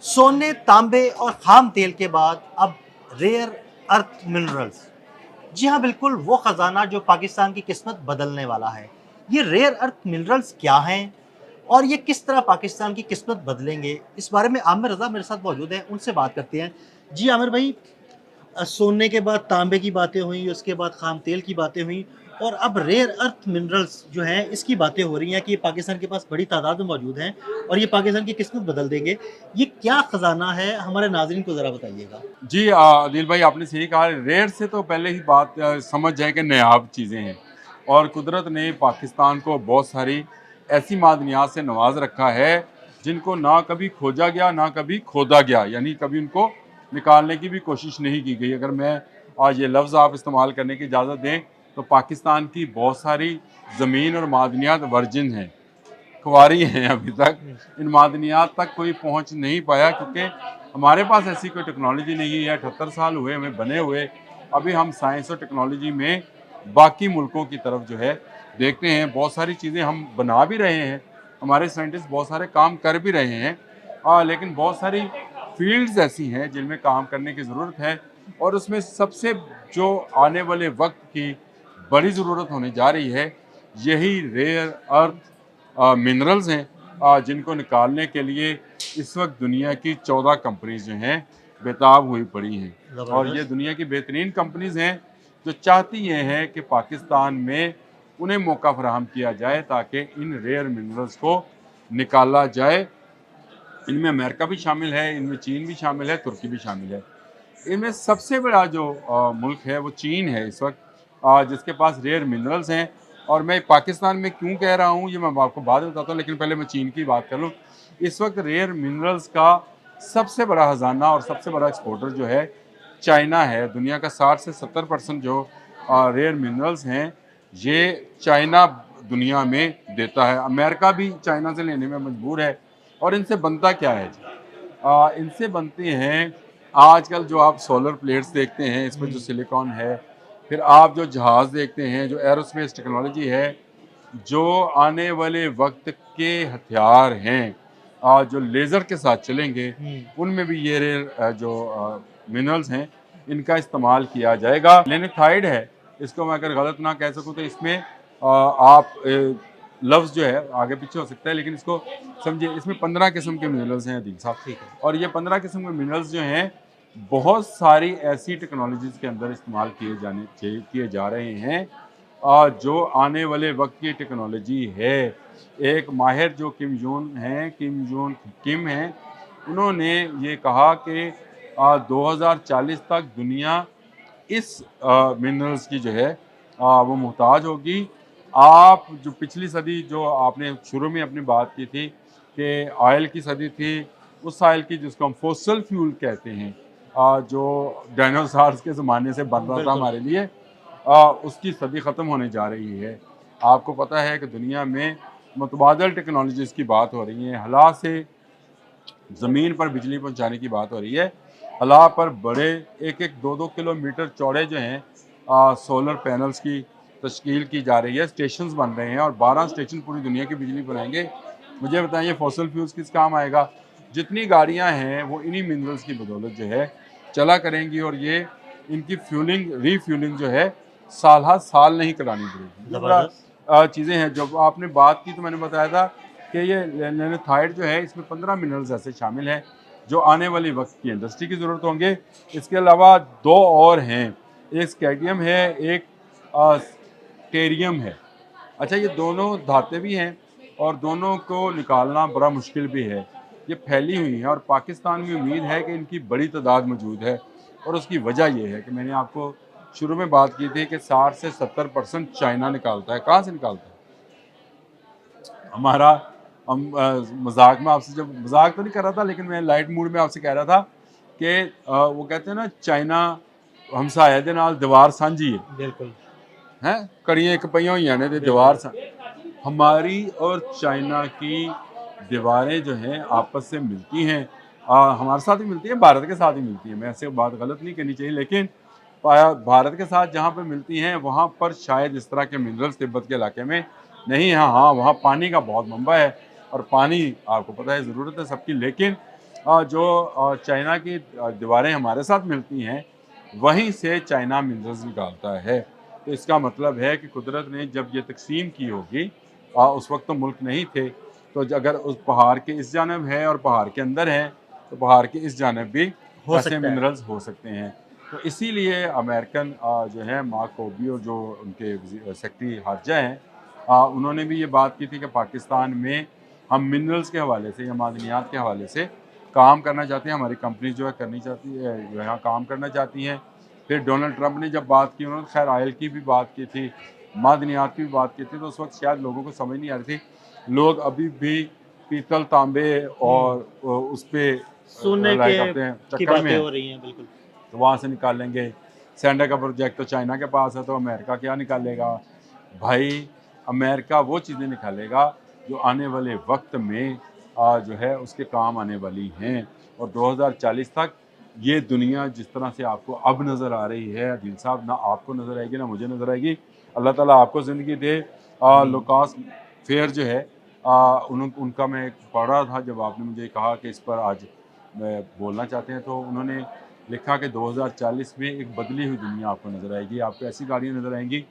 सोने, तांबे और खाम तेल के बाद अब रेयर अर्थ मिनरल्स। जी हाँ, बिल्कुल वो खजाना जो पाकिस्तान की किस्मत बदलने वाला है। ये रेयर अर्थ मिनरल्स क्या हैं और ये किस तरह पाकिस्तान की किस्मत बदलेंगे? इस बारे में आमिर रज़ा मेरे साथ मौजूद हैं, उनसे बात करते हैं। जी आमिर भाई, सोने के बाद तांबे की बातें हुई, उसके बाद खाम तेल की बातें हुई और अब रेयर अर्थ मिनरल्स जो हैं इसकी बातें हो रही हैं कि ये पाकिस्तान के पास बड़ी तादाद में मौजूद हैं और ये पाकिस्तान की किस्मत बदल देंगे। ये क्या खजाना है, हमारे नाज़रीन को ज़रा बताइएगा? जी आदिल भाई, आपने सही कहा। रेयर से तो पहले ही बात समझ जाए कि नायाब चीज़ें हैं, और कुदरत ने पाकिस्तान को बहुत सारी ऐसी मादनियात से नवाज रखा है जिनको ना कभी खोजा गया ना कभी खोदा गया, यानी कभी उनको निकालने की भी कोशिश नहीं की गई। अगर मैं आज ये लफ्ज़ आप इस्तेमाल करने की इजाज़त दें तो पाकिस्तान की बहुत सारी ज़मीन और मादनियात वर्जिन हैं, कुंवारी हैं अभी तक। इन मादनियात तक कोई पहुंच नहीं पाया क्योंकि हमारे पास ऐसी कोई टेक्नोलॉजी नहीं है। 78 साल हुए हमें बने हुए। अभी हम साइंस और टेक्नोलॉजी में बाकी मुल्कों की तरफ जो है देखते हैं। बहुत सारी चीज़ें हम बना भी रहे हैं, हमारे साइंटिस्ट बहुत सारे काम कर भी रहे हैं, लेकिन बहुत सारी फील्ड्स ऐसी हैं जिनमें काम करने की ज़रूरत है। और उसमें सबसे जो आने वाले वक्त की बड़ी ज़रूरत होने जा रही है, यही रेयर अर्थ मिनरल्स हैं, जिनको निकालने के लिए इस वक्त दुनिया की 14 कंपनीज जो हैं बेताब हुई पड़ी हैं। और ये ज़बरदस्त। दुनिया की बेहतरीन कंपनीज हैं जो चाहती ये हैं कि पाकिस्तान में उन्हें मौका फराहम किया जाए ताकि इन रेयर मिनरल्स को निकाला जाए। इनमें अमेरिका भी शामिल है, इनमें चीन भी शामिल है, तुर्की भी शामिल है। इनमें सबसे बड़ा जो मुल्क है वो चीन है इस वक्त, जिसके पास रेयर मिनरल्स हैं। और मैं पाकिस्तान में क्यों कह रहा हूँ ये मैं आपको बाद में बताता हूँ, लेकिन पहले मैं चीन की बात कर लूँ। इस वक्त रेयर मिनरल्स का सबसे बड़ा खजाना और सबसे बड़ा एक्सपोर्टर जो है चाइना है। दुनिया का 60 से 70% जो रेयर मिनरल्स हैं ये चाइना दुनिया में देता है। अमेरिका भी चाइना से लेने में मजबूर है। और इनसे बनता क्या है जी? इनसे बनते हैं आजकल जो आप सोलर प्लेट्स देखते हैं, इसमें जो सिलिकॉन है, फिर आप जो जहाज़ देखते हैं, जो एरोस्पेस टेक्नोलॉजी है, जो आने वाले वक्त के हथियार हैं, जो लेज़र के साथ चलेंगे, उनमें भी ये जो मिनरल्स हैं इनका इस्तेमाल किया जाएगा। लेनेथाइड है, इसको मैं अगर गलत ना कह सकूँ तो इसमें आप लफ्ज़ जो है आगे पीछे हो सकता है, लेकिन इसको समझिए। इसमें 15 किस्म के मिनरल्स हैं अदील साहब। ठीक है। और ये 15 किस्म के मिनरल्स जो हैं बहुत सारी ऐसी टेक्नोलॉजीज़ के अंदर इस्तेमाल किए जा रहे हैं, जो आने वाले वक्त की टेक्नोलॉजी है। एक माहिर जो किम हैं, उन्होंने ये कहा कि 2040 तक दुनिया इस मिनरल्स की जो है वो मोहताज होगी। आप जो पिछली सदी जो आपने शुरू में अपनी बात की थी कि ऑयल की सदी थी, उस ऑयल की जिसको हम फॉसिल फ्यूल कहते हैं, जो डायनासोर्स के ज़माने से बन रहा था बिल्कुल। हमारे लिए, उसकी सदी ख़त्म होने जा रही है। आपको पता है कि दुनिया में मुतबादल टेक्नोलॉजीज़ की बात हो रही है। हला से ज़मीन पर बिजली पहुंचाने की बात हो रही है। हला पर बड़े 1-1, 2-2 किलोमीटर चौड़े जो हैं सोलर पैनल्स की तश्कील की जा रही है। स्टेशंस बन रहे हैं और 12 स्टेशन पूरी दुनिया की बिजली बनाएंगे। मुझे बताइए फॉसिल फ्यूल्स किस काम आएगा? जितनी गाड़ियां हैं वो इन्हीं मिनरल्स की बदौलत जो है चला करेंगी, और ये इनकी फ्यूलिंग रीफ्यूलिंग जो है साल हर साल नहीं करानी पड़ेगी। ये बड़ा ज़बरदस्त। चीज़ें हैं। जब आपने बात की तो मैंने बताया था कि ये लेनेथाइड जो है इसमें 15 मिनरल्स ऐसे शामिल हैं जो आने वाली वक्त की इंडस्ट्री की ज़रूरत होंगे। इसके अलावा दो और हैं, एक स्कैडियम है, एक टेरियम है। अच्छा, ये दोनों धातें भी हैं और दोनों को निकालना बड़ा मुश्किल भी है। ये फैली हुई हैं और पाकिस्तान में उम्मीद है कि इनकी बड़ी तादाद मौजूद है। और उसकी वजह ये है कि मैंने आपको शुरू में बात की थी कि 60 से 70% चाइना निकालता है। कहाँ से निकालता है? हमारा हम मजाक में आपसे, जब मजाक तो नहीं कर रहा था लेकिन मैं लाइट मूड में आपसे कह रहा था कि वो कहते हैं ना, चाइना हमसाया दे नाल दीवार सांझी बिल्कुल। है, कड़ियाँ एक पईयां हुई ने ते दीवार हमारी और चाइना की दीवारें जो हैं आपस से मिलती हैं। हमारे साथ ही मिलती हैं, भारत के साथ ही मिलती हैं। मैं ऐसे बात गलत नहीं करनी चाहिए, लेकिन भारत के साथ जहाँ पे मिलती हैं वहाँ पर शायद इस तरह के मिनरल्स तिब्बत के इलाके में नहीं है। हाँ, वहाँ पानी का बहुत मंबा है और पानी आपको पता है ज़रूरत है सबकी, लेकिन जो चाइना की दीवारें हमारे साथ मिलती हैं वहीं से चाइना मिनरल्स निकालता है। तो इसका मतलब है कि कुदरत ने जब ये तकसीम की होगी, उस वक्त तो मुल्क नहीं थे, तो अगर उस पहाड़ के इस जानब है और पहाड़ के अंदर है तो पहाड़ के इस जानब भी हो ऐसे सकता है। मिनरल्स हो सकते हैं। तो इसीलिए अमेरिकन जो है मार्क पोम्पियो जो उनके सेक्रेटरी खारजा हैं, उन्होंने भी ये बात की थी कि पाकिस्तान में हम मिनरल्स के हवाले से या मादनियात के हवाले से काम करना चाहते हैं, हमारी कंपनी जो है करनी चाहती है, जो यहाँ काम करना चाहती हैं। फिर डोनाल्ड ट्रंप ने जब बात की, उन्होंने खैर ऑयल की भी बात की थी, मादनियात की भी बात की थी, तो उस वक्त शायद लोगों को समझ नहीं आ रही थी। लोग अभी भी पीतल तांबे और उस पे सोने लाइक के अपने की चक्कर में बातें हैं, हो रही हैं, बिल्कुल। तो वहाँ से निकाल लेंगे। सैंडा का प्रोजेक्ट तो चाइना के पास है, तो अमेरिका क्या निकालेगा? भाई अमेरिका वो चीज़ें निकालेगा जो आने वाले वक्त में जो है उसके काम आने वाली हैं। और 2040 तक ये दुनिया जिस तरह से आपको अब नज़र आ रही है अदील साहब, ना आपको नज़र आएगी ना मुझे नज़र आएगी। अल्लाह ताला आपको ज़िंदगी दे। लुकास फेयर जो है उनका मैं पढ़ रहा था, जब आपने मुझे कहा कि इस पर आज मैं बोलना चाहते हैं, तो उन्होंने लिखा कि 2040 में एक बदली हुई दुनिया आपको नज़र आएगी। आपको ऐसी गाड़ियाँ नज़र आएंगी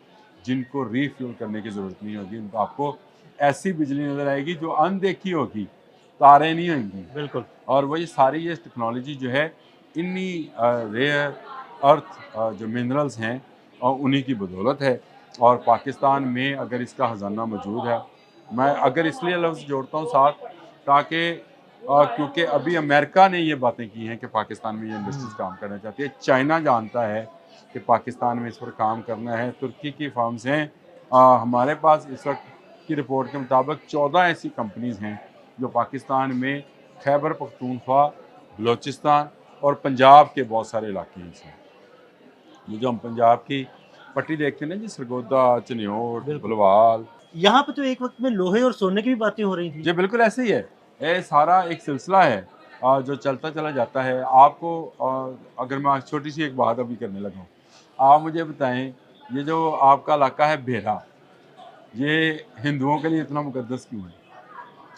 जिनको रीफ्यूल करने की ज़रूरत नहीं होगी। आपको ऐसी बिजली नज़र आएगी जो अनदेखी होगी, तारें नहीं होंगी। बिल्कुल। और वही सारी ये टेक्नोलॉजी जो है इन्हीं रेयर अर्थ जो मिनरल्स हैं उन्हीं की बदौलत है। और पाकिस्तान में अगर इसका ख़जाना मौजूद है, मैं अगर इसलिए लफ्ज़ जोड़ता हूँ साथ, ताकि क्योंकि अभी अमेरिका ने ये बातें की हैं कि पाकिस्तान में ये इंडस्ट्रीज़ काम करना चाहती है। चाइना जानता है कि पाकिस्तान में इस पर काम करना है। तुर्की की फर्म्स हैं। हमारे पास इस वक्त की रिपोर्ट के मुताबिक 14 ऐसी कंपनीज़ हैं जो पाकिस्तान में खैबर पख्तूनख्वा, बलूचिस्तान और पंजाब के बहुत सारे इलाके हैं। ये जो हम पंजाब की पट्टी देखते हैं ना जी, सरगोदा, चन्योट, बिल्कुल। बलवाल, यहाँ पे तो एक वक्त में लोहे और सोने की भी बातें हो रही थी। जी बिल्कुल ऐसे ही है। ये सारा एक सिलसिला है जो चलता चला जाता है। आपको अगर मैं छोटी सी एक बात अभी करने लगा हूँ, आप मुझे बताएं, ये जो आपका इलाका है भेरा, ये हिंदुओं के लिए इतना मुकद्दस क्यों है?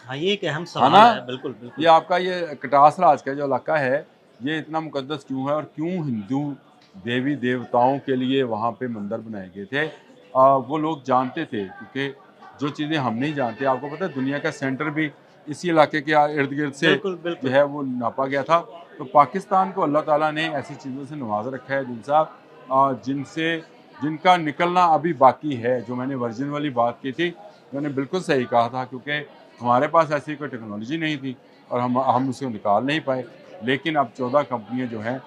हाँ, ये एक अहम है सवाल ना? है, बिल्कुल, बिल्कुल। ये आपका ये कटास राज का जो इलाका है, ये इतना मुकद्दस क्यों है और क्यों हिंदू देवी देवताओं के लिए वहाँ पे मंदिर बनाए गए थे? वो लोग जानते थे, क्योंकि जो चीज़ें हम नहीं जानते, आपको पता है दुनिया का सेंटर भी इसी इलाके के इर्द गिर्द से बिल्कुल, जो बिल्कुल। है वो नापा गया था। तो पाकिस्तान को अल्लाह ताला ने ऐसी चीज़ों से नवाज रखा है दिल साहब, जिनका निकलना अभी बाकी है। जो मैंने वर्जिन वाली बात की थी, मैंने बिल्कुल सही कहा था, क्योंकि हमारे पास ऐसी कोई टेक्नोलॉजी नहीं थी और हम उसको निकाल नहीं पाए। लेकिन अब 14 कंपनियां जो हैं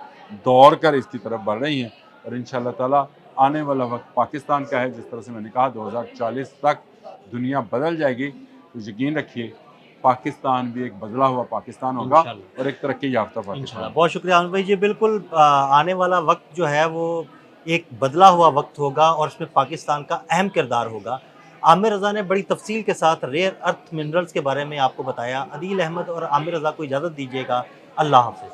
दौड़ कर इसकी तरफ बढ़ रही हैं, और इंशाअल्लाह ताला आने वाला वक्त पाकिस्तान का है। जिस तरह से मैंने कहा 2040 तक दुनिया बदल जाएगी, तो यकीन रखिए पाकिस्तान भी एक बदला हुआ पाकिस्तान होगा इंशाअल्लाह। और एक तरक्की याफ्ता इंशाल्लाह। पाकिस्तान। बहुत शुक्रिया आमिर भाई जी, बिल्कुल आने वाला वक्त जो है वो एक बदला हुआ वक्त होगा और इसमें पाकिस्तान का अहम किरदार होगा। आमिर रज़ा ने बड़ी तफसील के साथ रेयर अर्थ मिनरल्स के बारे में आपको बताया। अदील अहमद और आमिर रज़ा को इजाज़त दीजिएगा। अल्लाह हाफ़िज़।